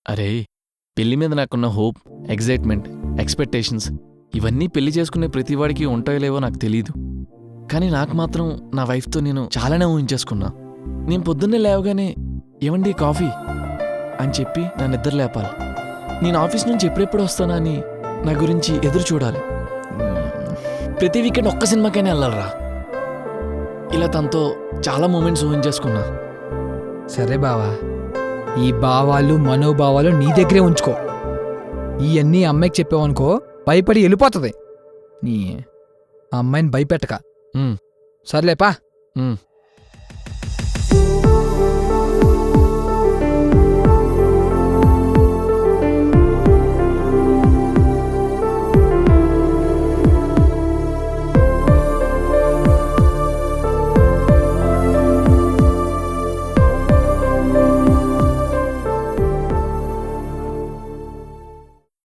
అరే పెళ్లి మీద నాకున్న హోప్, ఎగ్జైట్మెంట్, ఎక్స్పెక్టేషన్స్ ఇవన్నీ పెళ్లి చేసుకునే ప్రతివాడికి ఉంటాయో లేవో నాకు తెలీదు. కానీ నాకు మాత్రం నా వైఫ్తో నేను చాలానే ఊహించేసుకున్నా. నేను పొద్దున్నే లేవగానే ఏమండి కాఫీ అని చెప్పి నా నిద్ర లేపాలి. నేను ఆఫీస్ నుంచి ఎప్పుడెప్పుడు వస్తానా అని నా గురించి ఎదురు చూడాలి. ప్రతి వీకెండ్ ఒక్క సినిమాకైనా వెళ్ళాలరా. ఇలా తనతో చాలా మూమెంట్స్ ఊహించేసుకున్నా. సరే బావా, ఈ భావాలు మనోభావాలు నీ దగ్గరే ఉంచుకో. ఇవన్నీ అమ్మాయికి చెప్పావనుకో భయపడి వెళ్ళిపోతుంది. నీ ఆ అమ్మాయిని భయపెట్టక. ఉమ్. సర్లేపా. ఉమ్.